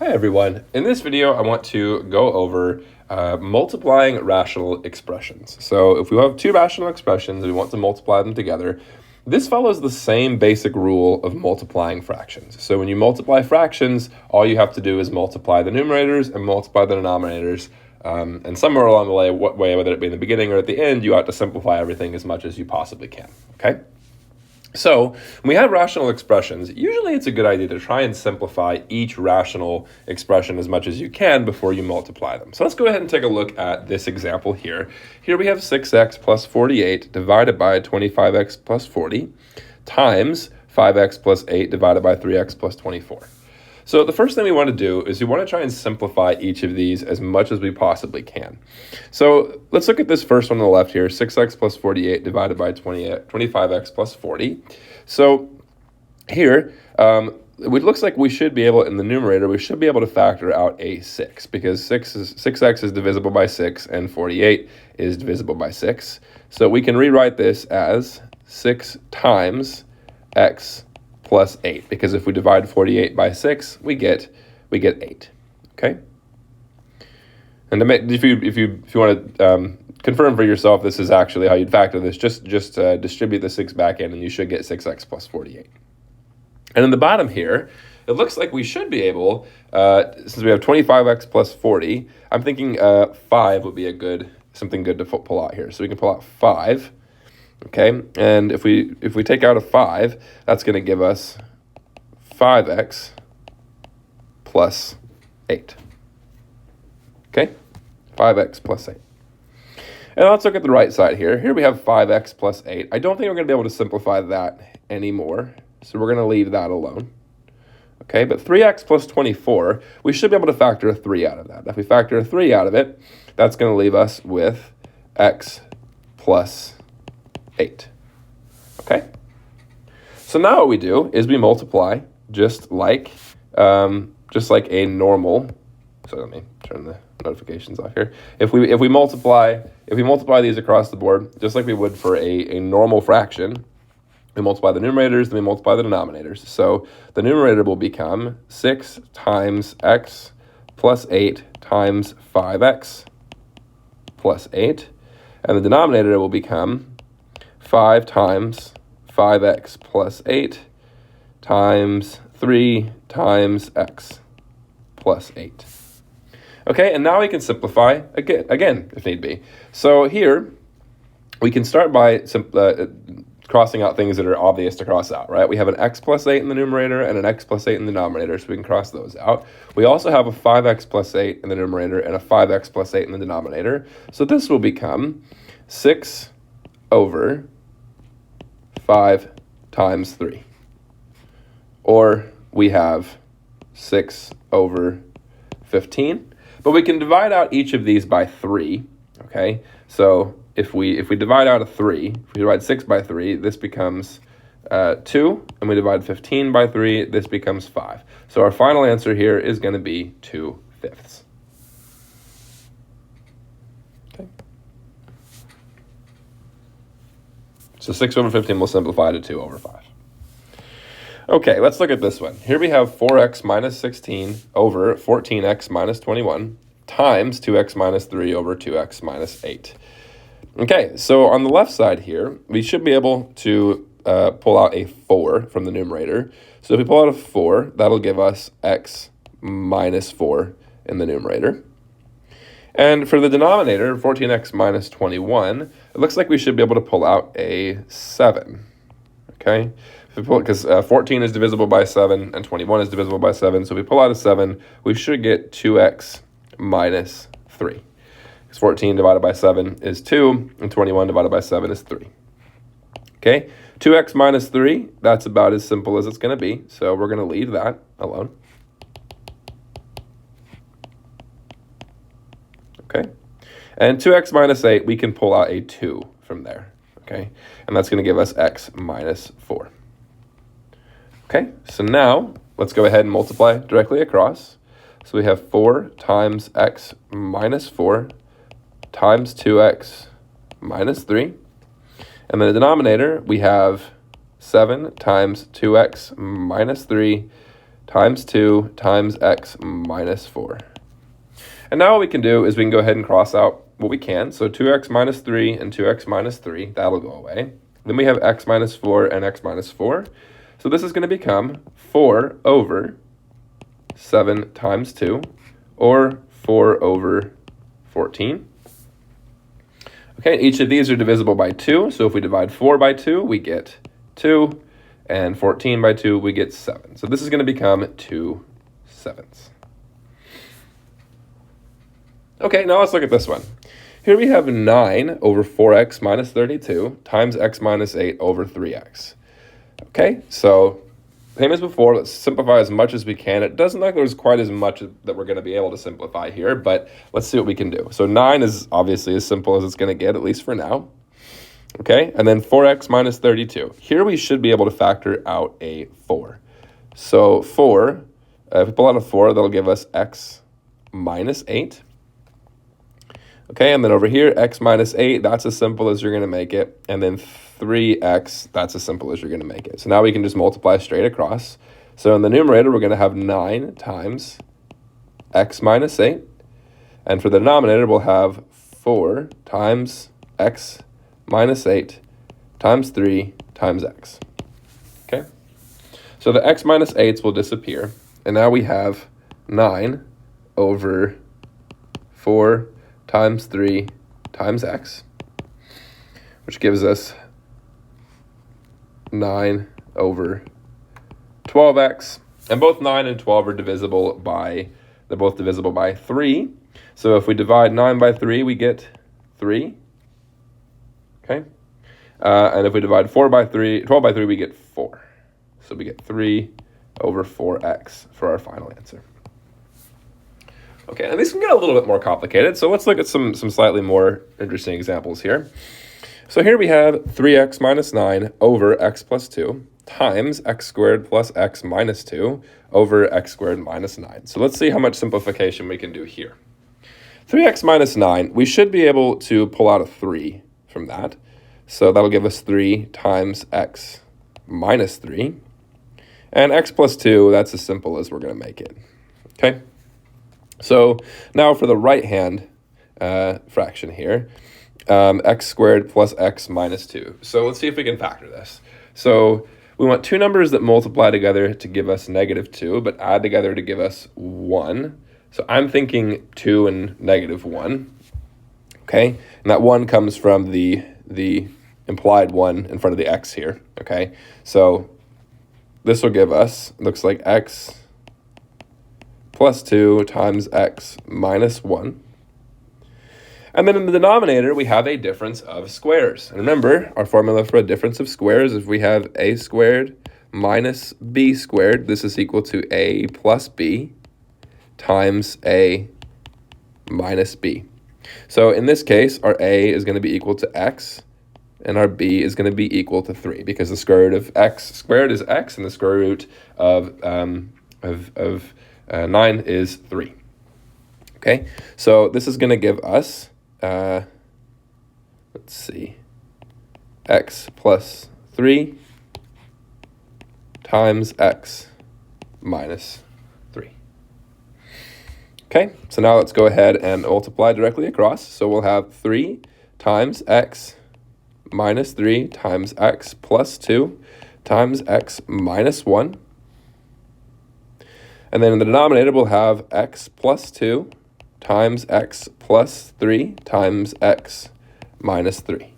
Hi everyone. In this video, I want to go over multiplying rational expressions. So if we have two rational expressions and we want to multiply them together, this follows the same basic rule of multiplying fractions. So when you multiply fractions, all you have to do is multiply the numerators and multiply the denominators. And somewhere along the way, whether it be in the beginning or at the end, you ought to simplify everything as much as you possibly can, okay? So when we have rational expressions, usually it's a good idea to try and simplify each rational expression as much as you can before you multiply them. So let's go ahead and take a look at this example here. Here we have 6x plus 48 divided by 25x plus 40 times 5x plus 8 divided by 3x plus 24. So the first thing we want to do is we want to try and simplify each of these as much as we possibly can. So let's look at this first one on the left here, 6x plus 48 divided by 25x plus 40. So here, it looks like we should be able, in the numerator, we should be able to factor out a 6 because 6x is divisible by 6 and 48 is divisible by 6. So we can rewrite this as 6 times x plus 8, because if we divide 48 by 6, we get 8. Okay. And if you want to confirm for yourself, this is actually how you'd factor this. Just distribute the 6 back in, and you should get 6x plus 48. And in the bottom here, it looks like we should be able, since we have 25x plus 40, I'm thinking 5 would be something good to pull out here. So we can pull out 5. Okay, and if we take out a 5, that's going to give us 5x plus 8. Okay, 5x plus 8. And let's look at the right side here. Here we have 5x plus 8. I don't think we're going to be able to simplify that anymore, so we're going to leave that alone. Okay, but 3x plus 24, we should be able to factor a 3 out of that. If we factor a 3 out of it, that's going to leave us with x plus 8. Okay, so now what we do is we multiply just like a normal. So let me turn the notifications off here. If we multiply these across the board, just like we would for a normal fraction, we multiply the numerators, then we multiply the denominators. So the numerator will become 6 times x plus 8 times 5x plus 8, and the denominator will become 5 times 5x plus 8 times 3 times x plus 8. Okay, and now we can simplify again if need be. So here, we can start by crossing out things that are obvious to cross out, right? We have an x plus 8 in the numerator and an x plus 8 in the denominator, so we can cross those out. We also have a 5x plus 8 in the numerator and a 5x plus 8 in the denominator. So this will become 6 over 5 times 3. Or we have 6 over 15. But we can divide out each of these by 3, okay? So if we divide out a 3, if we divide 6 by 3, this becomes 2, and we divide 15 by 3, this becomes 5. So our final answer here is going to be 2/5. Okay. So 6 over 15 will simplify to 2 over 5. Okay, let's look at this one. Here we have 4x minus 16 over 14x minus 21 times 2x minus 3 over 2x minus 8. Okay, so on the left side here, we should be able to pull out a 4 from the numerator. So if we pull out a 4, that'll give us x minus 4 in the numerator. And for the denominator, 14x minus 21, it looks like we should be able to pull out a 7, okay? Because 14 is divisible by 7 and 21 is divisible by 7, so if we pull out a 7, we should get 2x minus 3. Because 14 divided by 7 is 2, and 21 divided by 7 is 3. Okay, 2x minus 3, that's about as simple as it's going to be, so we're going to leave that alone. Okay, and 2x minus 8, we can pull out a 2 from there, okay? And that's going to give us x minus 4. Okay, so now let's go ahead and multiply directly across. So we have 4 times x minus 4 times 2x minus 3. And then the denominator, we have 7 times 2x minus 3 times 2 times x minus 4. And now what we can do is we can go ahead and cross out what we can. So 2x minus 3 and 2x minus 3, that'll go away. Then we have x minus 4 and x minus 4. So this is going to become 4 over 7 times 2, or 4 over 14. Okay, each of these are divisible by 2. So if we divide 4 by 2, we get 2. And 14 by 2, we get 7. So this is going to become 2 sevenths. Okay, now let's look at this one. Here we have 9 over 4x minus 32 times x minus 8 over 3x. Okay, so same as before, let's simplify as much as we can. It doesn't look like there's quite as much that we're going to be able to simplify here, but let's see what we can do. So 9 is obviously as simple as it's going to get, at least for now. Okay, and then 4x minus 32. Here we should be able to factor out a 4. So 4, if we pull out a 4, that'll give us x minus 8. Okay, and then over here, x minus 8, that's as simple as you're going to make it. And then 3x, that's as simple as you're going to make it. So now we can just multiply straight across. So in the numerator, we're going to have 9 times x minus 8. And for the denominator, we'll have 4 times x minus 8 times 3 times x. Okay, so the x minus 8s will disappear. And now we have 9 over 4 times 3 times x, which gives us 9 over 12x. And both 9 and 12 are divisible by, they're both divisible by 3. So if we divide 9 by 3, we get 3. Okay. And if we divide 12 by 3, we get 4. So we get 3 over 4x for our final answer. Okay, and these can get a little bit more complicated, so let's look at some slightly more interesting examples here. So here we have 3x minus 9 over x plus 2 times x squared plus x minus 2 over x squared minus 9. So let's see how much simplification we can do here. 3x minus 9, we should be able to pull out a 3 from that. So that'll give us 3 times x minus 3. And x plus 2, that's as simple as we're going to make it. Okay? So now for the right-hand fraction here, x squared plus x minus 2. So let's see if we can factor this. So we want two numbers that multiply together to give us negative 2, but add together to give us 1. So I'm thinking 2 and negative 1. Okay? And that 1 comes from the implied 1 in front of the x here. Okay? So this will give us, looks like x plus 2 times x minus 1. And then in the denominator, we have a difference of squares. And remember, our formula for a difference of squares, if we have a squared minus b squared, this is equal to a plus b times a minus b. So in this case, our a is going to be equal to x, and our b is going to be equal to 3, because the square root of x squared is x, and the square root of 9 is 3. Okay, so this is going to give us, let's see, x plus 3 times x minus 3. Okay, so now let's go ahead and multiply directly across. So we'll have 3 times x minus 3 times x plus 2 times x minus 1. And then in the denominator, we'll have x plus 2 times x plus 3 times x minus 3.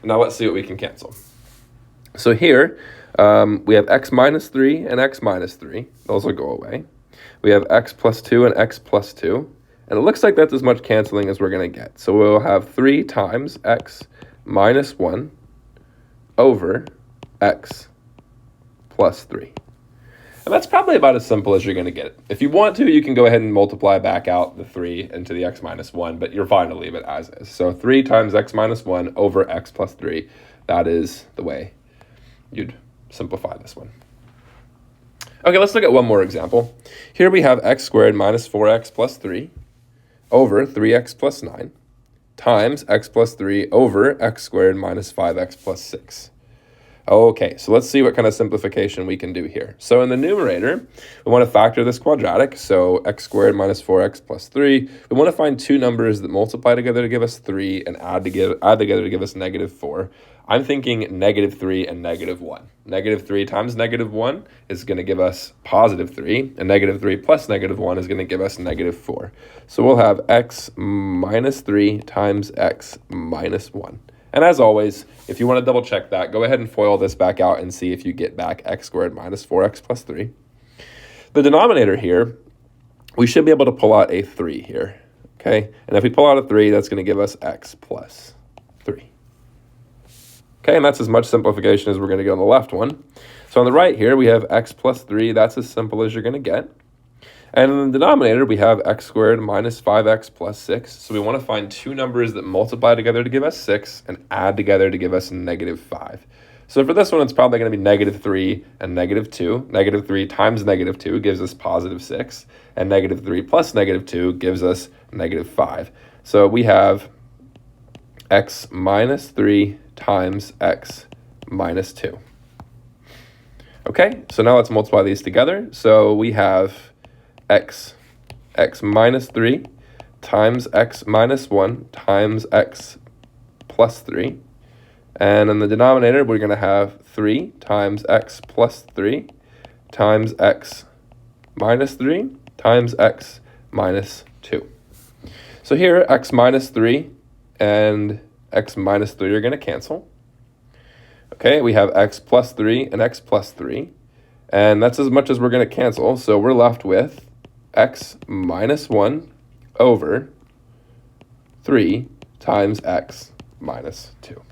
Now let's see what we can cancel. So here, we have x minus 3 and x minus 3. Those will go away. We have x plus 2 and x plus 2. And it looks like that's as much canceling as we're going to get. So we'll have 3 times x minus 1 over x plus 3. And that's probably about as simple as you're going to get it. If you want to, you can go ahead and multiply back out the 3 into the x minus 1, but you're fine to leave it as is. So 3 times x minus 1 over x plus 3, that is the way you'd simplify this one. Okay, let's look at one more example. Here we have x squared minus 4x plus 3 over 3x plus 9 times x plus 3 over x squared minus 5x plus 6. Okay, so let's see what kind of simplification we can do here. So in the numerator, we want to factor this quadratic, so x squared minus 4x plus 3. We want to find two numbers that multiply together to give us 3 and add together to give us -4. I'm thinking -3 and -1. -3 times -1 is going to give us +3, and -3 plus -1 is going to give us -4. So we'll have x minus 3 times x minus 1. And as always, if you want to double check that, go ahead and FOIL this back out and see if you get back x squared minus 4x plus 3. The denominator here, we should be able to pull out a 3 here, okay? And if we pull out a 3, that's going to give us x plus 3. Okay, and that's as much simplification as we're going to get on the left one. So on the right here, we have x plus 3. That's as simple as you're going to get. And in the denominator, we have x squared minus 5x plus 6. So we want to find two numbers that multiply together to give us 6 and add together to give us -5. So for this one, it's probably going to be -3 and -2. -3 times -2 gives us +6. And -3 plus -2 gives us -5. So we have x minus 3 times x minus 2. Okay, so now let's multiply these together. So we have x minus 3 times x minus 1 times x plus 3. And in the denominator, we're going to have 3 times x plus 3 times x minus 3 times x minus 2. So here, x minus 3 and x minus 3 are going to cancel. Okay, we have x plus 3 and x plus 3. And that's as much as we're going to cancel. So we're left with x minus 1 over 3 times x minus 2.